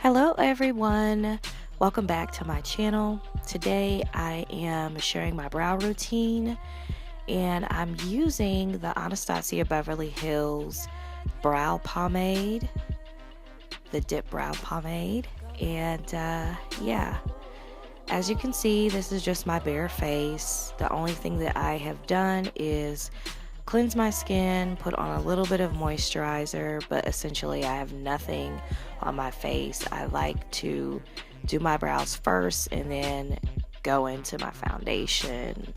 Hello everyone, welcome back to my channel. Today I am sharing my brow routine and I'm using the Anastacia Beverly Hills brow pomade, the DIPBROW pomade, and yeah, as you can see, this is just my bare face. The only thing that I have done is cleanse my skin, put on a little bit of moisturizer, but essentially I have nothing on my face. I like to do my brows first and then go into my foundation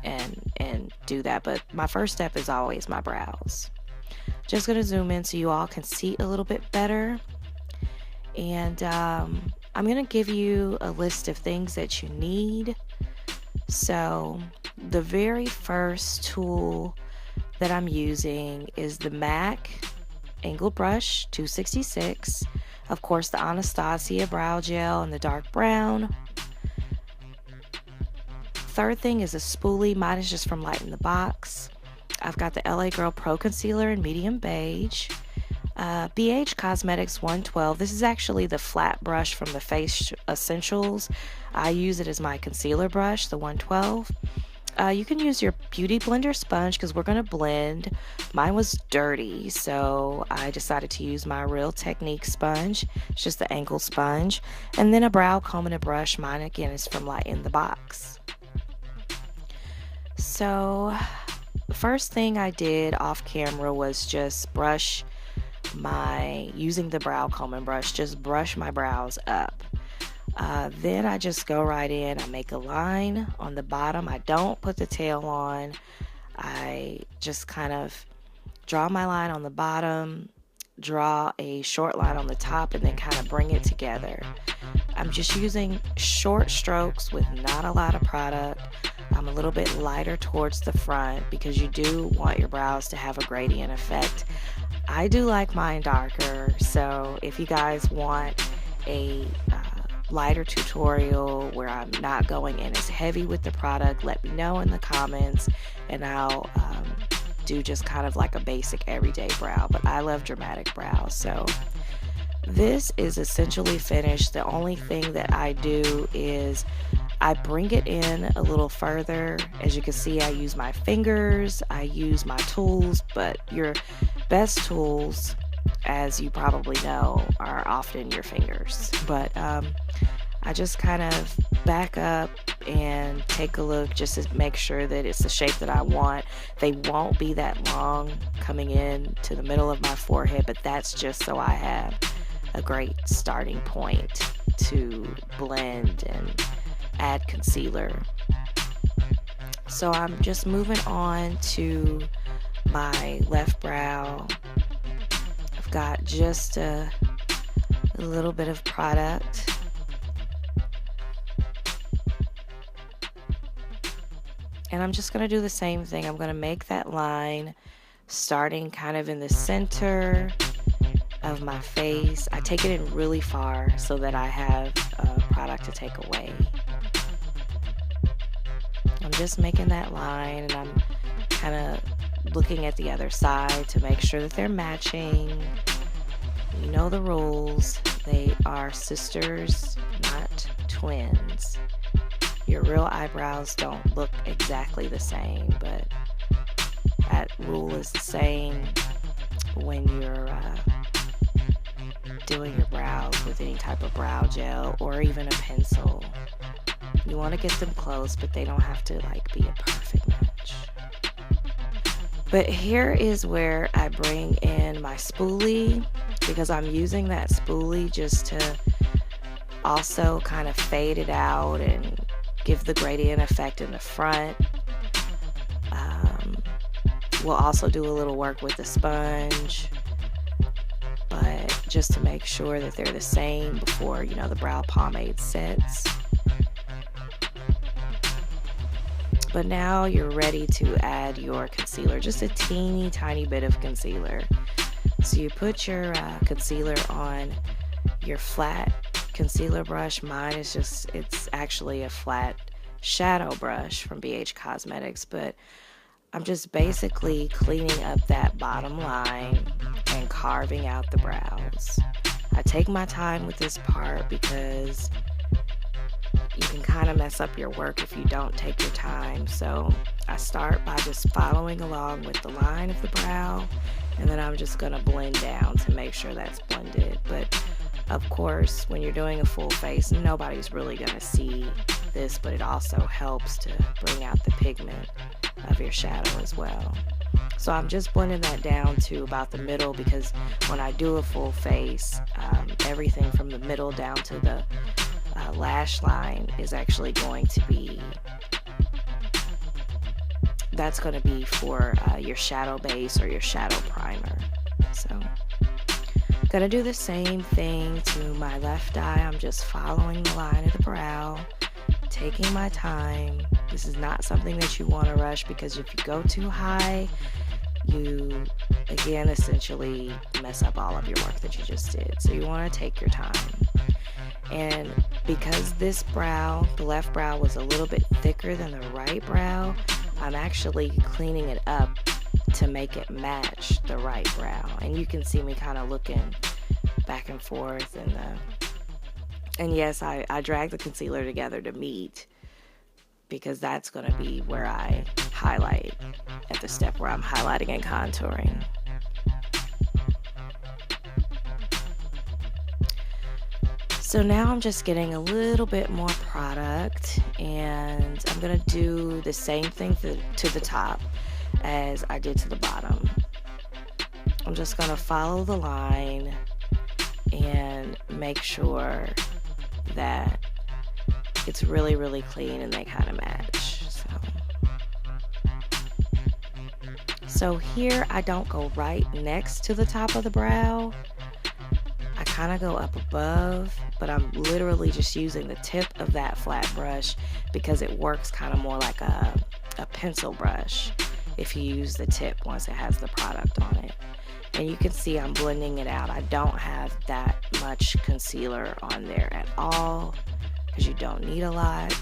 and do that. But my first step is always my brows. Just gonna zoom in so you all can see a little bit better. And I'm gonna give you a list of things that you need. So the very first tool that I'm using is the MAC Angled Brush 266. Of course, the Anastacia Brow Gel in the dark brown. Third thing is a spoolie. Mine is just from Light in the Box. I've got the LA Girl Pro Concealer in medium beige. Beige Cosmetics 112. This is actually the flat brush from the Face Essentials. I use it as my concealer brush, the 112. You can use your beauty blender sponge because we're going to blend. Mine was dirty, so I decided to use my Real Technique sponge. It's just the angled sponge. And then a brow comb and a brush. Mine, again, is from Light in the Box. So the first thing I did off camera was just using the brow comb and brush, just brush my brows up. Then I just go right in, I make a line on the bottom. I don't put the tail on. I just kind of draw my line on the bottom, draw a short line on the top, and then kind of bring it together. I'm just using short strokes with not a lot of product. I'm a little bit lighter towards the front because you do want your brows to have a gradient effect. I do like mine darker, so if you guys want a lighter tutorial where I'm not going in as heavy with the product, let me know in the comments and I'll do just kind of like a basic everyday brow. But I love dramatic brows, so this is essentially finished. The only thing that I do is I bring it in a little further. As you can see, I use my fingers, I use my tools, but your best tools, as you probably know, are often your fingers. But I just kind of back up and take a look just to make sure that it's the shape that I want. They won't be that long coming in to the middle of my forehead, but that's just so I have a great starting point to blend and add concealer. So I'm just moving on to my left brow. I've got just a little bit of product. And I'm just going to do the same thing. I'm going to make that line starting kind of in the center of my face. I take it in really far so that I have product to take away. I'm just making that line and I'm kind of looking at the other side to make sure that they're matching. You know the rules. They are sisters, not twins. Your real eyebrows don't look exactly the same, but that rule is the same when you're doing your brows with any type of brow gel or even a pencil. You want to get them close, but they don't have to like be a perfect match. But here is where I bring in my spoolie, because I'm using that spoolie just to also kind of fade it out and give the gradient effect in the front. We'll also do a little work with the sponge, but just to make sure that they're the same before, you know, the brow pomade sets. But now you're ready to add your concealer, just a teeny tiny bit of concealer. So you put your concealer on your flat concealer brush. Mine is it's actually a flat shadow brush from Beige Cosmetics, but I'm just basically cleaning up that bottom line and carving out the brows. I take my time with this part because you can kind of mess up your work if you don't take your time. So I start by just following along with the line of the brow, and then I'm just going to blend down to make sure that's blended. But of course, when you're doing a full face, nobody's really going to see this, but it also helps to bring out the pigment of your shadow as well. So I'm just blending that down to about the middle, because when I do a full face, everything from the middle down to the lash line is actually going to be, that's going to be for your shadow base or your shadow primer. So gonna do the same thing to my left eye. I'm just following the line of the brow, taking my time. This is not something that you want to rush, because if you go too high, you again essentially mess up all of your work that you just did. So you want to take your time. And because this brow, the left brow, was a little bit thicker than the right brow, I'm actually cleaning it up to make it match the right brow. And you can see me kind of looking back and forth, and yes, I drag the concealer together to meet, because that's going to be where I highlight, at the step where I'm highlighting and contouring. So now I'm just getting a little bit more product, and I'm going to do the same thing to the top as I did to the bottom. I'm just going to follow the line and make sure that it's really, really clean and they kind of match. So here I don't go right next to the top of the brow. I kind of go up above, but I'm literally just using the tip of that flat brush, because it works kind of more like a pencil brush if you use the tip once it has the product on it. And you can see I'm blending it out. I don't have that much concealer on there at all, because you don't need a lot.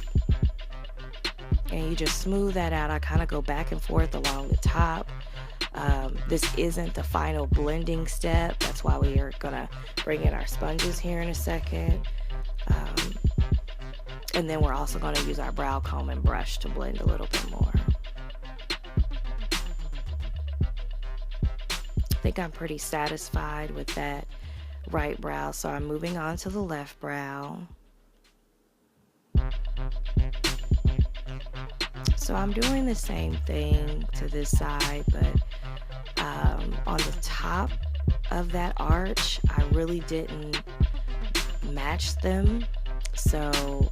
And you just smooth that out. I kind of go back and forth along the top. This isn't the final blending step. That's why we are going to bring in our sponges here in a second. And then we're also going to use our brow comb and brush to blend a little bit more. I think I'm pretty satisfied with that right brow, so I'm moving on to the left brow. So I'm doing the same thing to this side, but on the top of that arch, I really didn't match them. So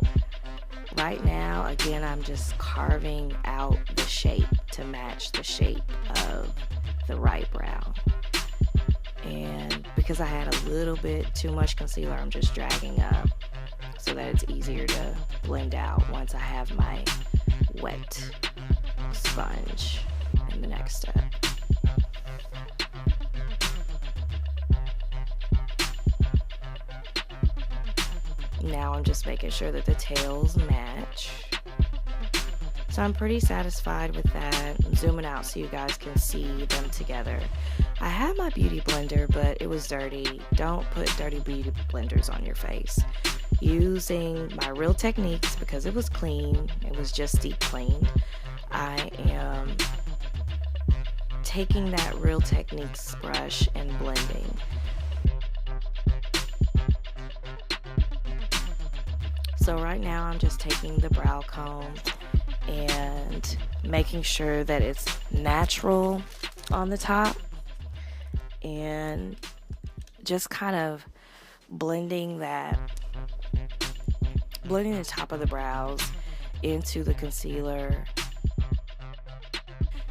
right now, again, I'm just carving out the shape to match the shape of the right brow. And because I had a little bit too much concealer, I'm just dragging up so that it's easier to blend out once I have my wet sponge in the next step. Now I'm just making sure that the tails match. So I'm pretty satisfied with that. I'm zooming out so you guys can see them together. I have my beauty blender, but it was dirty. Don't put dirty beauty blenders on your face. Using my Real Techniques, because it was clean, it was just deep cleaned, I am taking that Real Techniques brush and blending. So right now I'm just taking the brow comb and making sure that it's natural on the top, and just kind of blending the top of the brows into the concealer.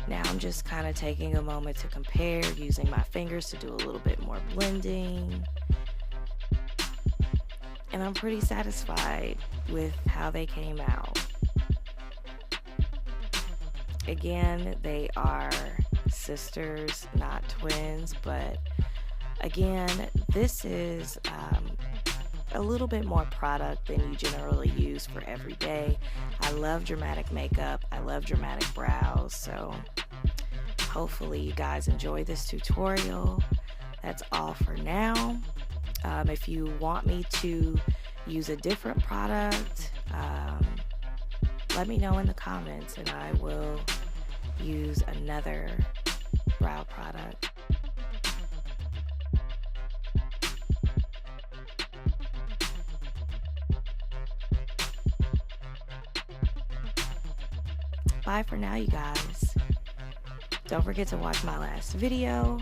Now I'm just kind of taking a moment to compare, using my fingers to do a little bit more blending. And I'm pretty satisfied with how they came out. Again, they are sisters, not twins, but again, this is a little bit more product than you generally use for every day. I love dramatic makeup. I love dramatic brows. So hopefully you guys enjoy this tutorial. That's all for now. If you want me to use a different product, let me know in the comments and I will use another brow product. Bye for now, you guys. Don't forget to watch my last video,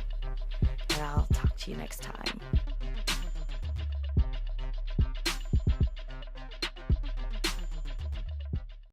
and I'll talk to you next time.